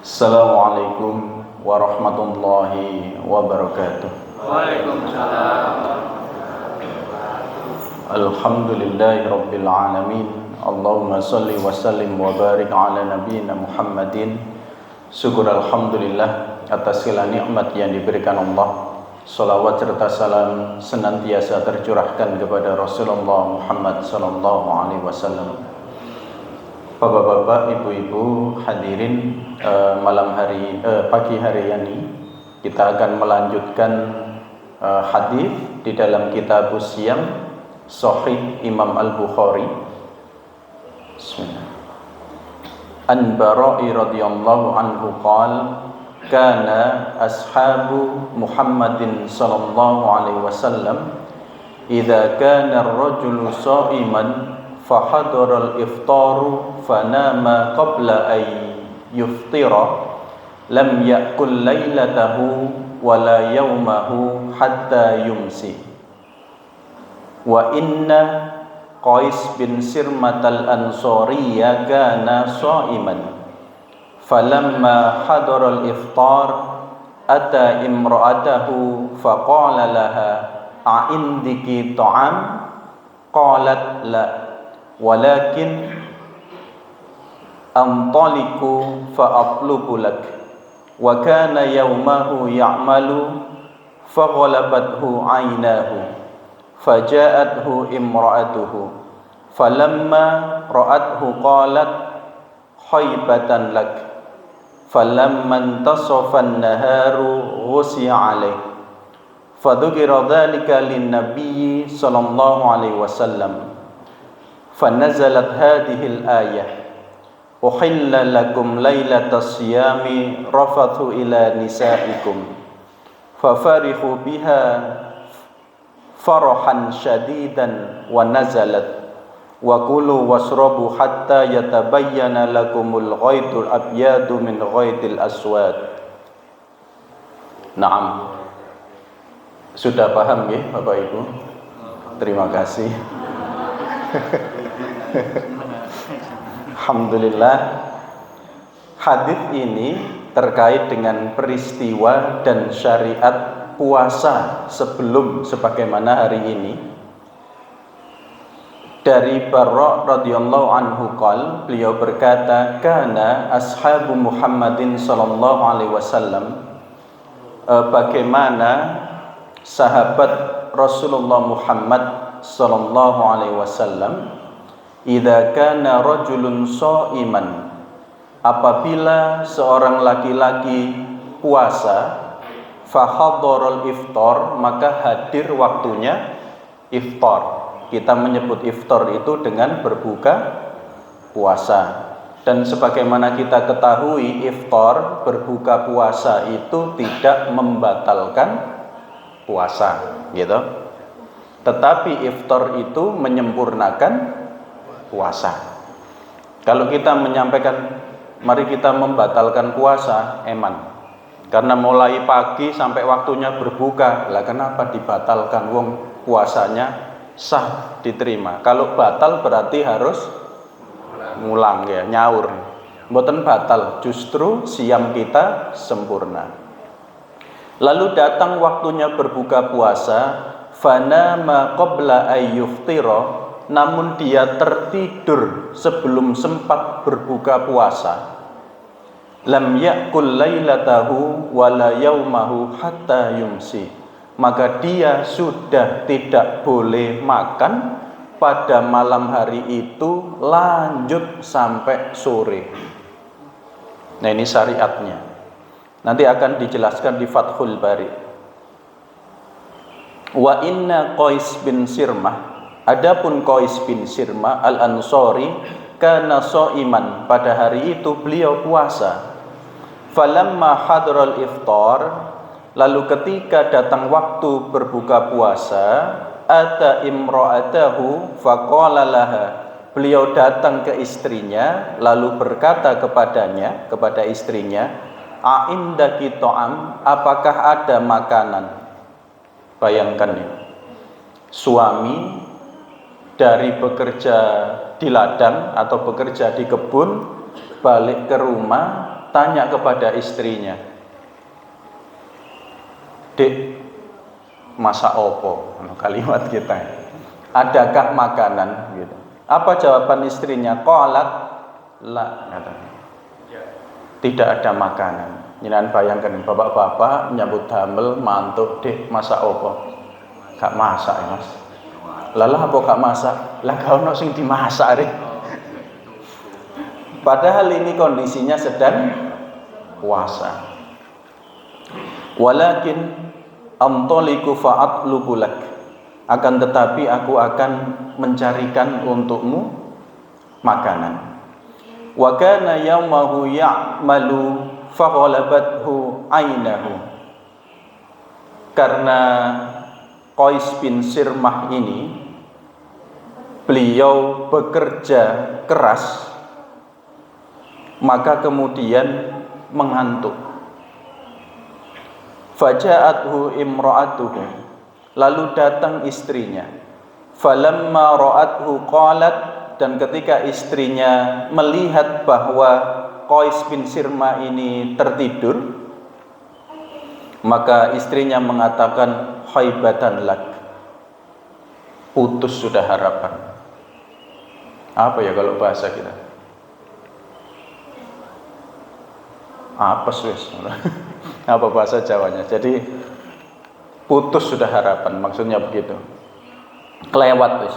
Assalamualaikum warahmatullahi wabarakatuh. Waalaikumsalam. Alhamdulillahi rabbil alamin. Allahumma salli wa sallim wa barik ala nabiyyina Muhammadin. Syukur alhamdulillah atas segala nikmat yang diberikan Allah. Salawat serta salam senantiasa tercurahkan kepada Rasulullah Muhammad sallallahu alaihi wasallam. Bapak-bapak, ibu-ibu, hadirin, pagi hari ini kita akan melanjutkan hadis di dalam kitab Siyam Sahih Imam Al-Bukhari. Bismillah. An Bara'i radhiyallahu anhu qala kana ashabu Muhammadin sallallahu alaihi wasallam idza kana ar-rajulu sha'iman fahadara al-iftaru fanama qabla ay yuftira lam ya'kul laylatahu wala yawmahu hatta yumsi. Wa inna Qais bin Sirmat al-Ansariyya kana sha'iman falamma hadara al-iftar ata imra'atahu faqala laha a'indiki ta'am qalat la walakin antaliku fa'atlubu lak wa kana yawmahu ya'malu faghalabathu 'aynahu faja'athu imra'atuhu falamma ra'athu qalat haybatan lak falamma intasafa an-naharu ghusiya 'alayhi fadhukira dhalika lin-nabiyyi sallallahu alaihi wasallam فنزلت هذه الآية أحل لكم ليلة الصيام رفث إلى نسائكم ففرحوا بها فرحا شديدا ونزلت وكلوا واشربوا حتى يتبين لكم الخيط الأبيض من الخيط الأسود. Naam. Sudah paham ya Bapak Ibu? Terima kasih. Alhamdulillah, hadis ini terkait dengan peristiwa dan syariat puasa sebagaimana hari ini. Dari Bara' radhiyallahu anhu qala, beliau berkata, kana ashabu Muhammadin sallallahu alaihi wasallam, bagaimana sahabat Rasulullah Muhammad sallallahu alaihi wasallam, idza kana rajulun sha'iman, apabila seorang laki-laki puasa, fa hadaral iftar, maka hadir waktunya iftar. Kita menyebut iftar itu dengan berbuka puasa. Dan sebagaimana kita ketahui, iftar berbuka puasa itu tidak membatalkan puasa, gitu. Tetapi iftar itu menyempurnakan puasa. Kalau kita menyampaikan mari kita membatalkan puasa, eman. Karena mulai pagi sampai waktunya berbuka, lah kenapa dibatalkan? Wong puasanya sah, diterima. Kalau batal berarti harus ngulang ya, nyaur. Mboten batal, justru siam kita sempurna. Lalu datang waktunya berbuka puasa, fanama qabla ayyuftira, namun dia tertidur sebelum sempat berbuka puasa. Lam ya'kul lailatahu wala yaumahu hatta yumsi, maka dia sudah tidak boleh makan pada malam hari itu lanjut sampai sore. Nah, ini syariatnya. Nanti akan dijelaskan di Fathul Bari. Wa inna Qais bin Sirmah, adapun Qais bin Sirmah al-Ansari, kana sha'iman, pada hari itu beliau puasa. Falamma hadral iftar, lalu ketika datang waktu berbuka puasa, ata imra'atahu faqala laha, beliau datang ke istrinya lalu berkata kepadanya, kepada istrinya, a'indaki ta'am, apakah ada makanan? Bayangkan ya, suami dari bekerja di ladang atau bekerja di kebun, balik ke rumah tanya kepada istrinya, "Dek, masak opo?" Kalimat kita. "Adakah makanan?" gitu. Apa jawaban istrinya? Qalat la, katanya. Tidak ada makanan. Jangan bayangkan bapak-bapak menyambut damel mantuk, "Dek, masak opo?" Gak masak ya, Mas. Lalah apa gak masak? Lah gak ono sing dimasak rek. Padahal ini kondisinya sedang puasa. Walakin antoliku fa'atlubu lak. Akan tetapi aku akan mencarikan untukmu makanan. Wa kana yaumahu ya'malu faghalabathu ainahu. Karena Qais bin Sirmah ini beliau bekerja keras, maka kemudian mengantuk. Faja'athu imra'atuhu, lalu datang istrinya. Falamma ra'athu qalat, dan ketika istrinya melihat bahwa Qais bin Sirmah ini tertidur, maka istrinya mengatakan, haibatan lak, putus sudah harapan. Apa ya kalau bahasa kita? Apes wis. Apa bahasa Jawanya? Jadi putus sudah harapan, maksudnya begitu. Kelewat wis.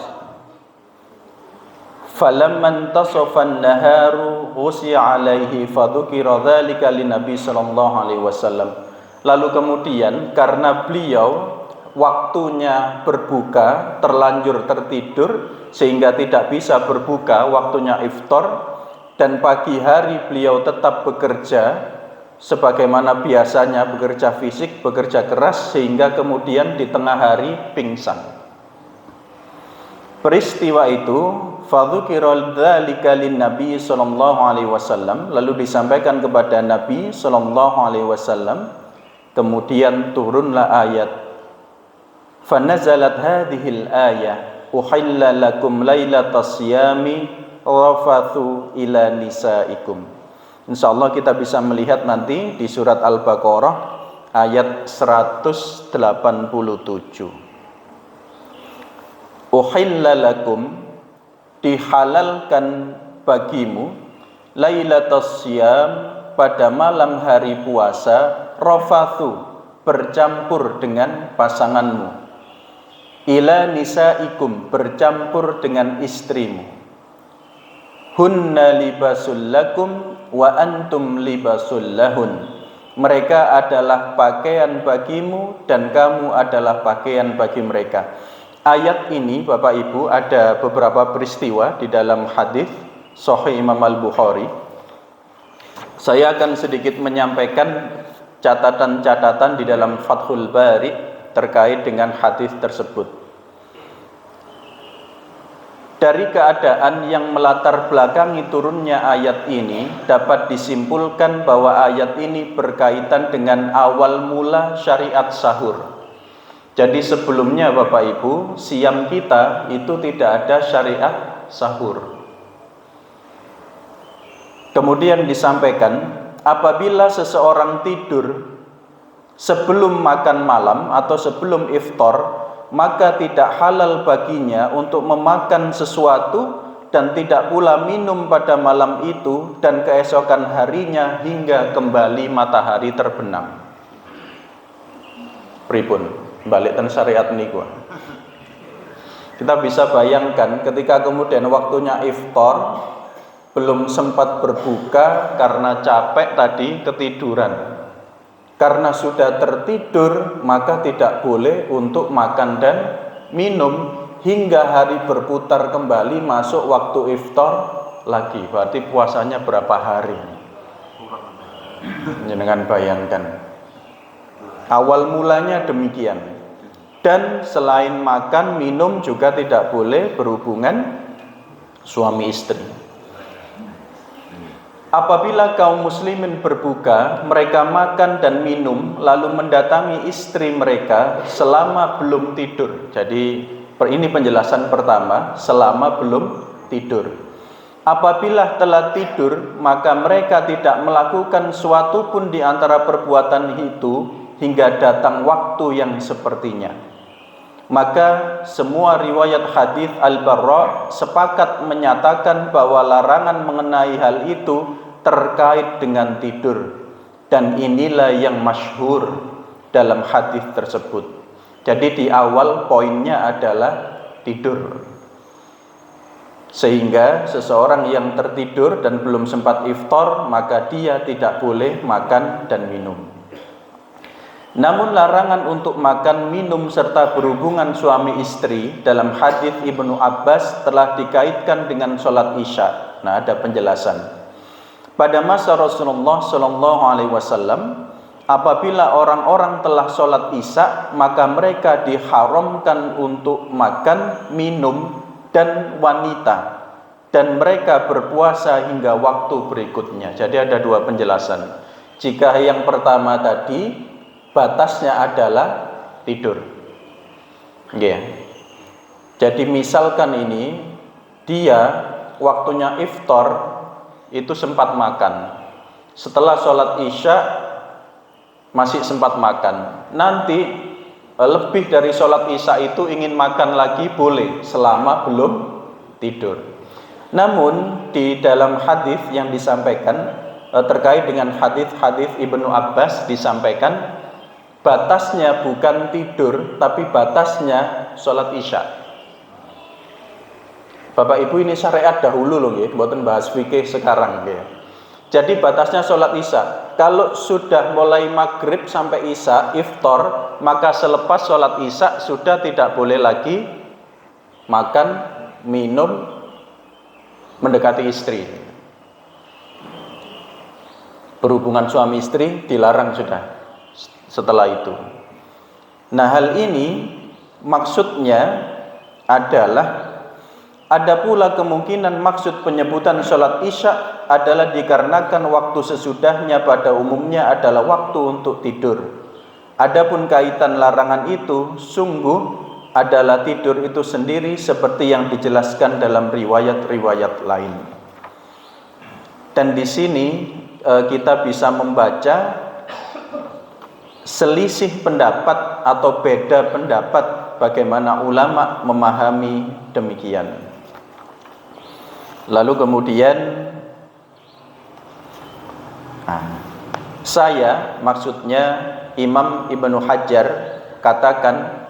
Falamman tasafan naharu usiya alaihi fadhukira dzalika lin-nabi sallallahu alaihi wasallam. Lalu kemudian karena beliau waktunya berbuka terlanjur tertidur sehingga tidak bisa berbuka, waktunya iftar, dan pagi hari beliau tetap bekerja sebagaimana biasanya, bekerja fisik, bekerja keras, sehingga kemudian di tengah hari pingsan. Peristiwa itu fadzukira dzalika lin-nabi sallallahu alaihi wasallam, lalu disampaikan kepada Nabi sallallahu alaihi wasallam. Kemudian turunlah ayat, فَنَزَلَتْ هَذِهِ الْآيَةِ أُحِلَّ لَكُمْ لَيْلَةَ الصِّيَامِ رَفَثُوا إِلَى نِسَائِكُمْ. Insyaallah kita bisa melihat nanti di surat Al-Baqarah ayat 187. Uhilla lakum, dihalalkan bagimu, lailatas siyam, pada malam hari puasa, rafathu, bercampur dengan pasanganmu, ila nisaikum, bercampur dengan istrimu, hunna libasul lakum wa antum libasul lahun, mereka adalah pakaian bagimu dan kamu adalah pakaian bagi mereka. Ayat ini Bapak Ibu ada beberapa peristiwa di dalam hadis Sahih Imam Al-Bukhari. Saya akan sedikit menyampaikan catatan-catatan di dalam Fathul Bari terkait dengan hadis tersebut. Dari keadaan yang melatar belakangi turunnya ayat ini, dapat disimpulkan bahwa ayat ini berkaitan dengan awal mula syariat sahur. Jadi sebelumnya Bapak Ibu, siam kita itu tidak ada syariat sahur. Kemudian disampaikan, apabila seseorang tidur sebelum makan malam atau sebelum iftar, maka tidak halal baginya untuk memakan sesuatu dan tidak pula minum pada malam itu dan keesokan harinya hingga kembali matahari terbenam. Pripun balik ten syariat niku. Kita bisa bayangkan ketika kemudian waktunya iftar, belum sempat berbuka karena capek tadi, ketiduran. Karena sudah tertidur, maka tidak boleh untuk makan dan minum hingga hari berputar kembali masuk waktu iftar lagi. Berarti puasanya berapa hari? Jangan bayangkan. Awal mulanya demikian. Dan selain makan, minum juga tidak boleh berhubungan suami istri. Apabila kaum muslimin berbuka, mereka makan dan minum lalu mendatangi istri mereka selama belum tidur. Jadi ini penjelasan pertama, selama belum tidur. apabila telah tidur, maka mereka tidak melakukan suatu pun di antara perbuatan itu hingga datang waktu yang sepertinya. Maka semua riwayat hadis Al-Barra sepakat menyatakan bahwa larangan mengenai hal itu terkait dengan tidur, dan inilah yang masyhur dalam hadis tersebut. Jadi di awal poinnya adalah tidur. Sehingga seseorang yang tertidur dan belum sempat iftar, maka dia tidak boleh makan dan minum. Namun larangan untuk makan, minum serta berhubungan suami istri dalam hadis Ibnu Abbas telah dikaitkan dengan sholat isya. Nah, ada penjelasan. Pada masa Rasulullah SAW, apabila orang-orang telah sholat isya, maka mereka diharamkan untuk makan, minum, dan wanita, dan mereka berpuasa hingga waktu berikutnya. Jadi ada dua penjelasan. Jika yang pertama tadi batasnya adalah tidur, jadi misalkan ini dia waktunya iftar itu sempat makan, setelah sholat isya masih sempat makan, nanti lebih dari sholat isya itu ingin makan lagi boleh selama belum tidur. Namun di dalam hadis yang disampaikan terkait dengan hadis Ibnu Abbas disampaikan batasnya bukan tidur, tapi batasnya sholat isya. Bapak Ibu, ini syariat dahulu loh ya, buatan bahas fikih sekarang ya. Jadi batasnya sholat isya. Kalau sudah mulai maghrib sampai isya, iftar, maka selepas sholat isya sudah tidak boleh lagi makan, minum, mendekati istri. Berhubungan suami istri dilarang sudah setelah itu. Nah, hal ini maksudnya adalah ada pula kemungkinan maksud penyebutan sholat isya adalah dikarenakan waktu sesudahnya pada umumnya adalah waktu untuk tidur. Adapun kaitan larangan itu sungguh adalah tidur itu sendiri seperti yang dijelaskan dalam riwayat-riwayat lain. Dan di sini kita bisa membaca selisih pendapat atau beda pendapat bagaimana ulama memahami demikian. Lalu kemudian saya, maksudnya Imam Ibnu Hajar, katakan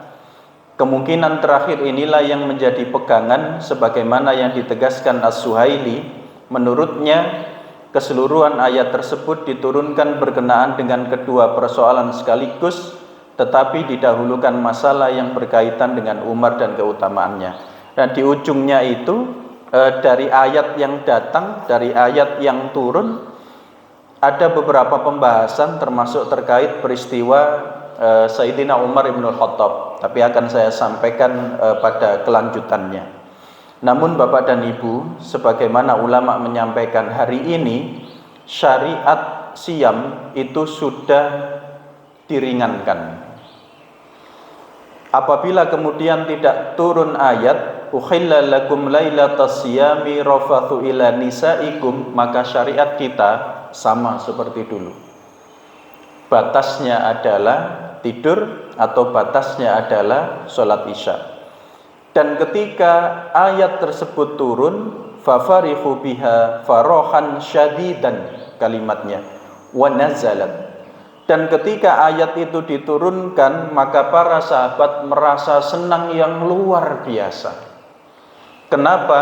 kemungkinan terakhir inilah yang menjadi pegangan sebagaimana yang ditegaskan As-Suhaili. Menurutnya keseluruhan ayat tersebut diturunkan berkenaan dengan kedua persoalan sekaligus, tetapi didahulukan masalah yang berkaitan dengan Umar dan keutamaannya. Dan di ujungnya itu dari ayat yang datang, dari ayat yang turun, ada beberapa pembahasan termasuk terkait peristiwa Sayyidina Umar ibn Khattab, tapi akan saya sampaikan pada kelanjutannya. Namun Bapak dan Ibu, sebagaimana ulama menyampaikan hari ini, syariat siam itu sudah diringankan. Apabila kemudian tidak turun ayat uhilla lakum lailatas siyami rafathu ila nisaikum, maka syariat kita sama seperti dulu. Batasnya adalah tidur atau batasnya adalah sholat isya. Dan ketika ayat tersebut turun, fafarihu biha farohan syadidan, kalimatnya wa nazalat. Dan ketika ayat itu diturunkan, maka para sahabat merasa senang yang luar biasa. Kenapa?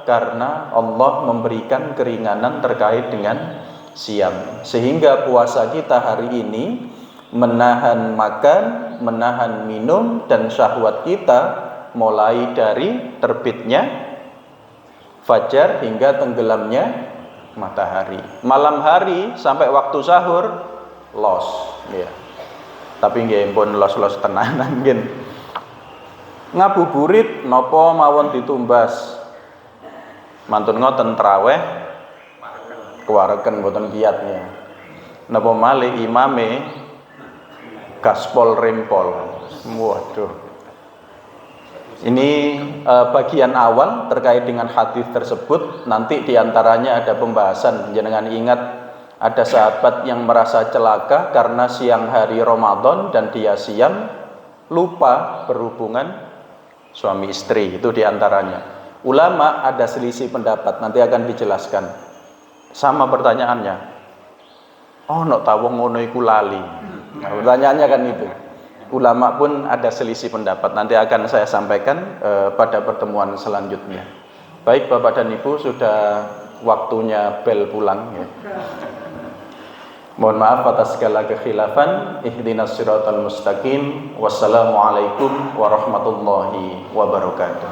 Karena Allah memberikan keringanan terkait dengan siam. Sehingga puasa kita hari ini menahan makan, menahan minum, dan syahwat kita mulai dari terbitnya fajar hingga tenggelamnya matahari. Malam hari sampai waktu sahur los, ya. Tapi nggih pun los-los tenanan nggih. Ngabuburit napa mawon ditumbas. Mantun ngoten traweh kewareken mboten kiyatnya. Napa malih imame gaspol rempol. Waduh. Ini bagian awal terkait dengan hadis tersebut. Nanti diantaranya ada pembahasan. Jangan ingat ada sahabat yang merasa celaka karena siang hari Ramadan dan dia siam, lupa berhubungan suami istri. Itu diantaranya. Ulama ada selisih pendapat, nanti akan dijelaskan. Sama pertanyaannya. Oh, nok tawong ngono iku lali. Nah, pertanyaannya kan itu. Ulama pun ada selisih pendapat. Nanti akan saya sampaikan pada pertemuan selanjutnya. Baik Bapak dan Ibu, sudah waktunya bel pulang ya. Mohon maaf atas segala kekhilafan. Ihdinas siratal mustaqim. Wassalamualaikum warahmatullahi wabarakatuh.